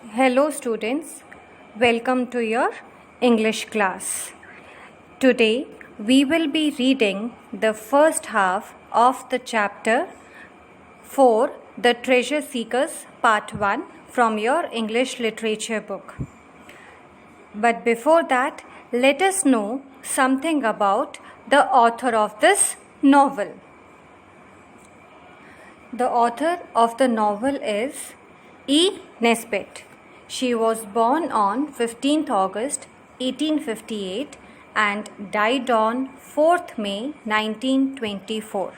Hello students, welcome to your English class. Today we will be reading the first half of the chapter 4, The Treasure Seekers, part 1 from your English literature book. But before that, let us know something about the author of this novel. The author of the novel is E. Nesbit. She was born on 15th August 1858 and died on 4th May 1924.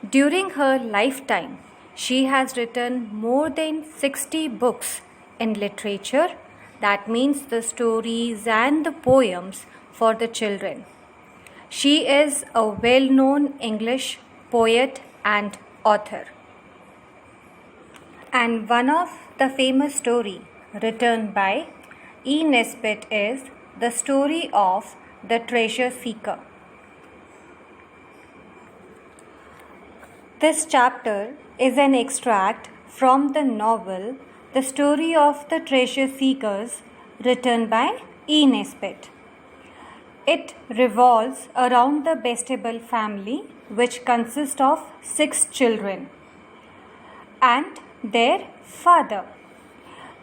During her lifetime, she has written more than 60 books in literature, that means the stories and the poems for the children. She is a well-known English poet and author. And one of the famous story written by E. Nesbit is the story of the treasure seeker. This chapter is an extract from the novel The Story of the Treasure Seekers written by E. Nesbit. It revolves around the Bastable family, which consists of 6 children and their father.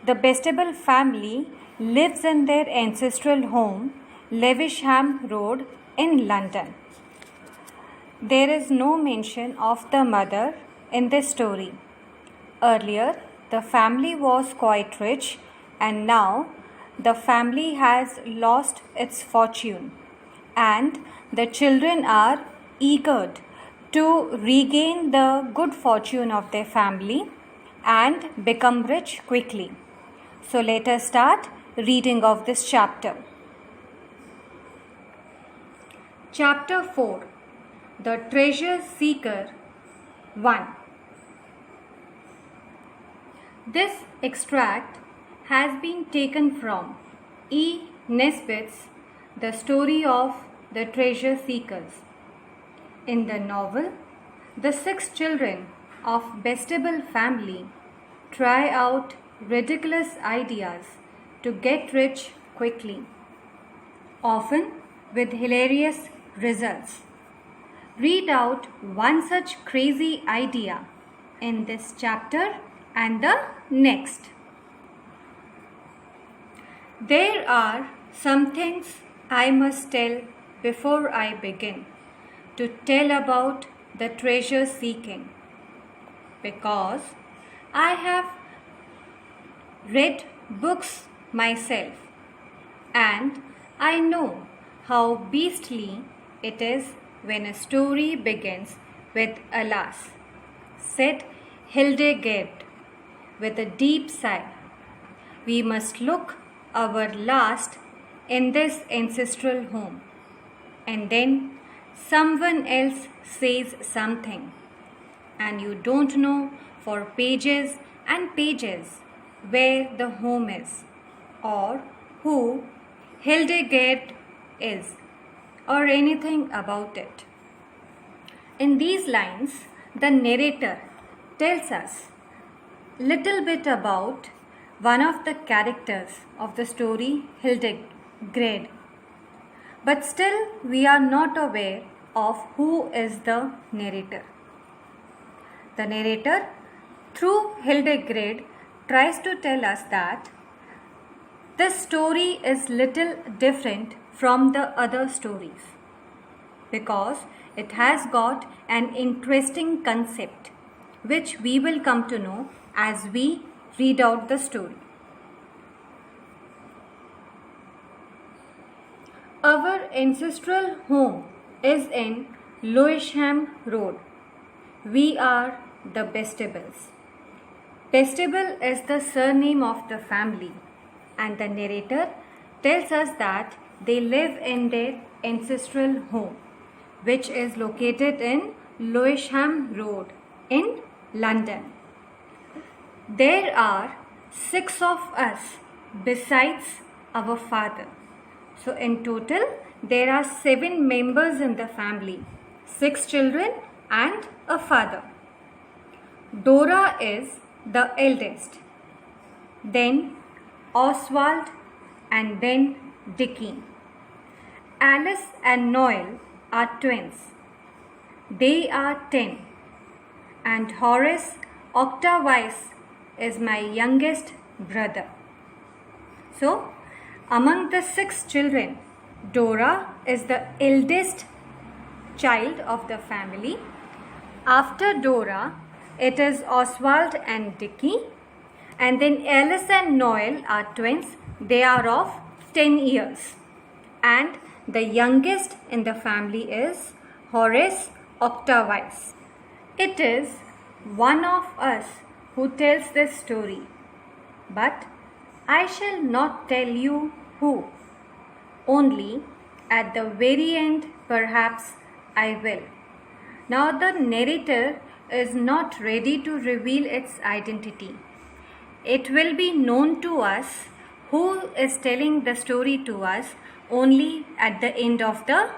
The Bastable family lives in their ancestral home, Lewisham Road in London. There is no mention of the mother in this story. Earlier, the family was quite rich, and now the family has lost its fortune, and the children are eager to regain the good fortune of their family and become rich quickly. So let us start reading of this chapter. Chapter 4, The Treasure Seeker 1. This extract has been taken from E. Nesbit's The Story of the Treasure Seekers. In the novel, the 6 children of Bastable family try out ridiculous ideas to get rich quickly, often with hilarious results. Read out one such crazy idea in this chapter and the next. There are some things I must tell before I begin to tell about the treasure seeking, because I have read books myself and I know how beastly it is when a story begins with "Alas," said Hildegard with a deep sigh. We must look our last in this ancestral home, and then someone else says something, and you don't know for pages and pages where the home is, or who Hildegard is, or anything about it. In these lines, the narrator tells us little bit about one of the characters of the story, Hildegard, but still we are not aware of who is the narrator. The narrator, through Hildegard, tries to tell us that this story is little different from the other stories because it has got an interesting concept which we will come to know as we read out the story. Our ancestral home is in Lewisham Road. We are the Bastables. Bastable is the surname of the family, and the narrator tells us that they live in their ancestral home, which is located in Lewisham Road in London. There are 6 of us besides our father. So in total, there are 7 members in the family, 6 children and a father. Dora is the eldest. then Oswald, and then Dickie. Alice and Noel are twins. They are 10. And Horace Octavius is my youngest brother. So, among the 6 children, Dora is the eldest child of the family. After Dora, it is Oswald and Dickie. And then Alice and Noel are twins. They are of 10 years. And the youngest in the family is Horace Octavius. It is one of us who tells this story. But I shall not tell you who. Only at the very end, perhaps I will. Now the narrator is not ready to reveal its identity. It will be known to us who is telling the story to us only at the end of the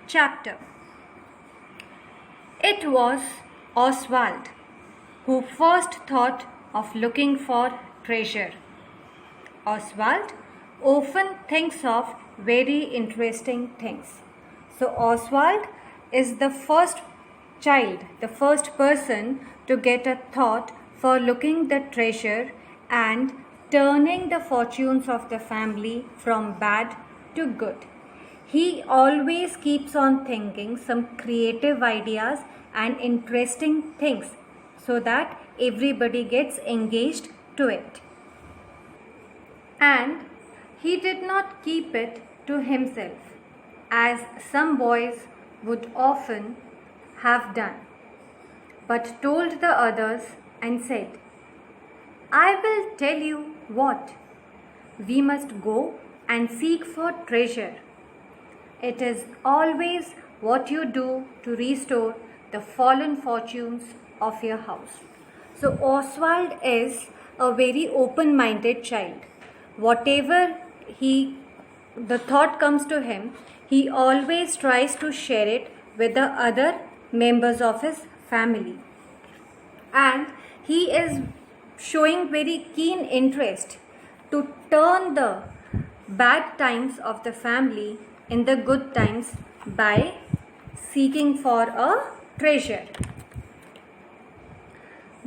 chapter. It was Oswald who first thought of looking for treasure. Oswald often thinks of very interesting things. So Oswald is the first child, the first person to get a thought for looking the treasure and turning the fortunes of the family from bad to good. He always keeps on thinking some creative ideas and interesting things so that everybody gets engaged to it. And he did not keep it to himself, as some boys would often have done, but told the others and said, I will tell you what, we must go and seek for treasure. It is always what you do to restore the fallen fortunes of your house. So Oswald is a very open-minded child. Whatever the thought comes to him, he always tries to share it with the other members of his family. And he is showing very keen interest to turn the bad times of the family in the good times by seeking for a treasure.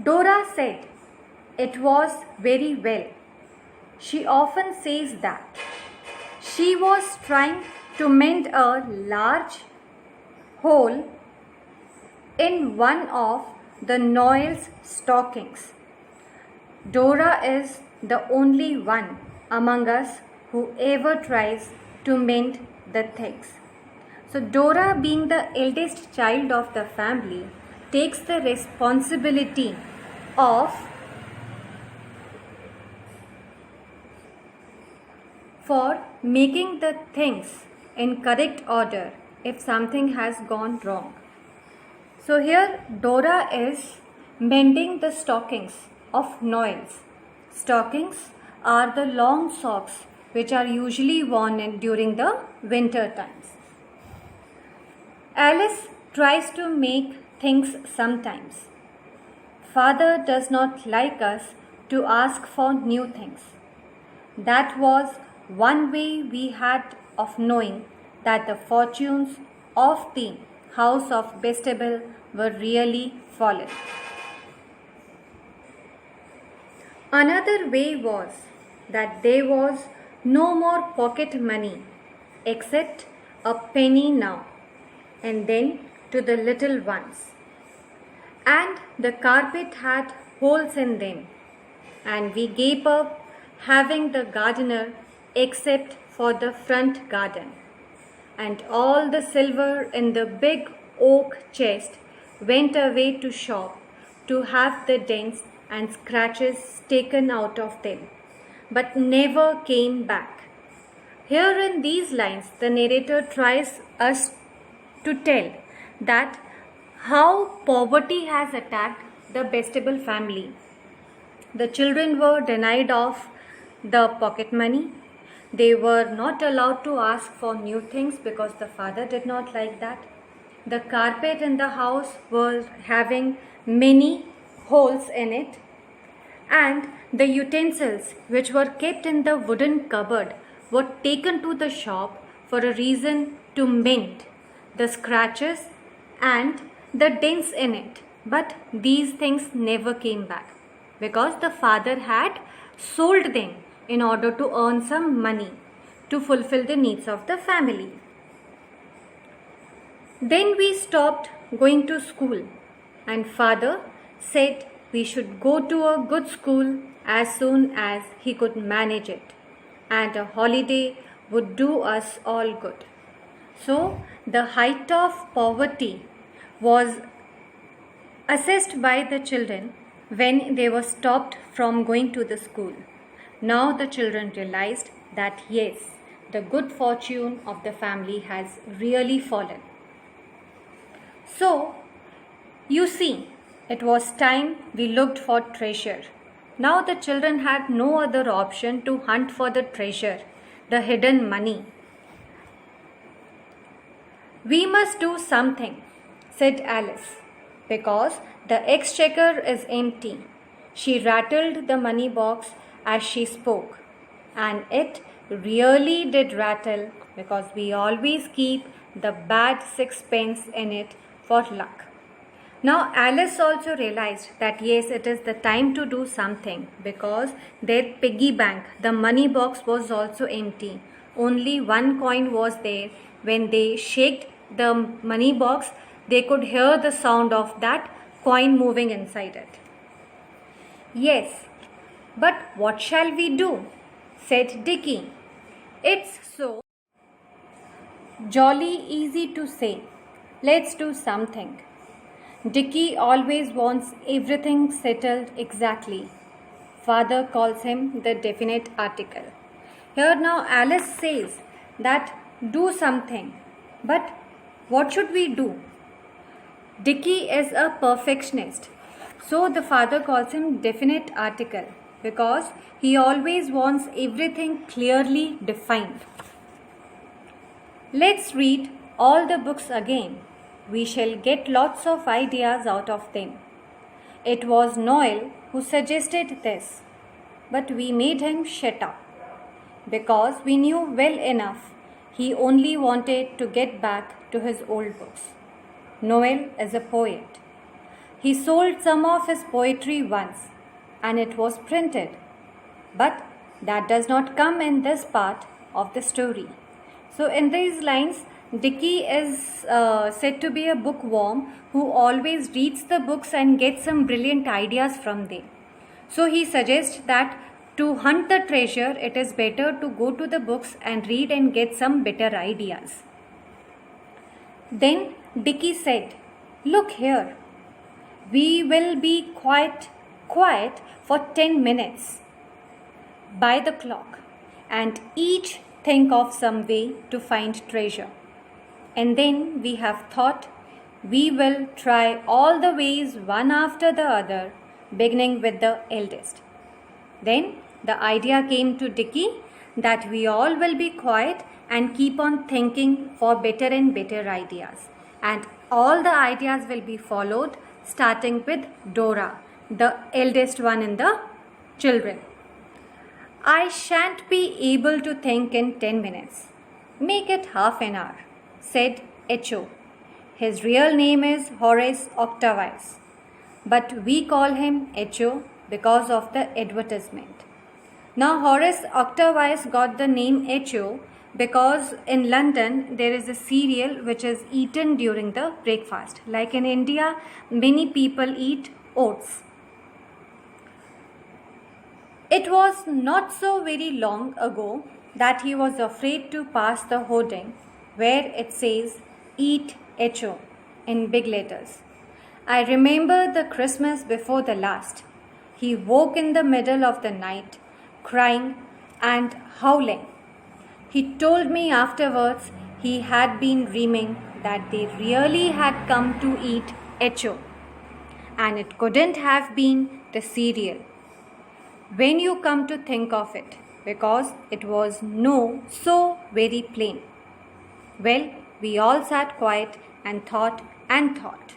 Dora said it was very well. She often says that she was trying to mend a large hole in one of the Noel's stockings. Dora is the only one among us who ever tries to mend the things. So Dora, being the eldest child of the family, takes the responsibility of for making the things in correct order if something has gone wrong. So here Dora is mending the stockings of Noel's. Stockings are the long socks which are usually worn during the winter times. Alice tries to make things sometimes. Father does not like us to ask for new things. That was one way we had of knowing that the fortunes of the house of Bastable were really fallen. Another way was that there was no more pocket money except a penny now and then to the little ones. And the carpet had holes in them, and we gave up having the gardener except for the front garden. And all the silver in the big oak chest went away to shop to have the dents and scratches taken out of them, but never came back. Here in these lines, the narrator tries us to tell that how poverty has attacked the Bastable family. The children were denied of the pocket money. They were not allowed to ask for new things because the father did not like that. The carpet in the house was having many holes in it, and The utensils which were kept in the wooden cupboard were taken to the shop for a reason to mend the scratches and the dents in it. But these things never came back because the father had sold them in order to earn some money to fulfill the needs of the family. Then we stopped going to school, and father said we should go to a good school as soon as he could manage it, and a holiday would do us all good. So the height of poverty was assessed by the children when they were stopped from going to the school. Now the children realized that yes, the good fortune of the family has really fallen. So, you see, it was time we looked for treasure. Now the children had no other option to hunt for the treasure, the hidden money. We must do something, said Alice, because the exchequer is empty. She rattled the money box as she spoke, and it really did rattle because we always keep the bad sixpence in it for luck. Now Alice also realized that yes, it is the time to do something because their piggy bank, the money box, was also empty. Only one coin was there. When they shaked the money box, they could hear the sound of that coin moving inside it. Yes, but what shall we do? Said Dicky. It's so jolly easy to say. Let's do something. Dicky always wants everything settled exactly. Father calls him the definite article. Here now Alice says that do something. But what should we do? Dicky is a perfectionist. So the father calls him definite article because he always wants everything clearly defined. Let's read all the books again. We shall get lots of ideas out of them. It was Noel who suggested this, but we made him shut up because we knew well enough he only wanted to get back to his old books. Noel is a poet. He sold some of his poetry once and it was printed, but that does not come in this part of the story. So in these lines, Dicky is said to be a bookworm who always reads the books and gets some brilliant ideas from them. So he suggests that to hunt the treasure, it is better to go to the books and read and get some better ideas. Then Dicky said, "Look here, we will be quiet for 10 minutes by the clock and each think of some way to find treasure. And then we have thought we will try all the ways one after the other, beginning with the eldest." Then the idea came to Dicky that we all will be quiet and keep on thinking for better and better ideas. And all the ideas will be followed, starting with Dora, the eldest one in the children. "I shan't be able to think in 10 minutes. Make it half an hour," said Echo. His real name is Horace Octavius, but we call him Echo because of the advertisement. Now Horace Octavius got the name Echo because in London there is a cereal which is eaten during the breakfast. Like in India, many people eat oats. It was not so very long ago that he was afraid to pass the hoarding where it says "Eat Echo" in big letters. I remember the Christmas before the last. He woke in the middle of the night, crying and howling. He told me afterwards he had been dreaming that they really had come to eat Echo, and it couldn't have been the cereal. When you come to think of it, because it was so very plain. Well, we all sat quiet and thought and thought.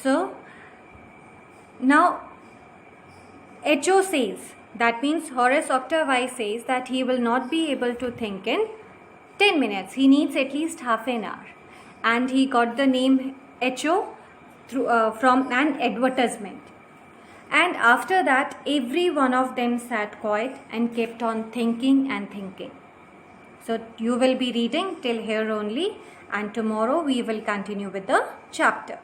So, now Echo says, That means Horace Octavi says that he will not be able to think in 10 minutes. He needs at least half an hour. And he got the name HO from an advertisement. And after that, every one of them sat quiet and kept on thinking and thinking. So you will be reading till here only, and tomorrow we will continue with the chapter.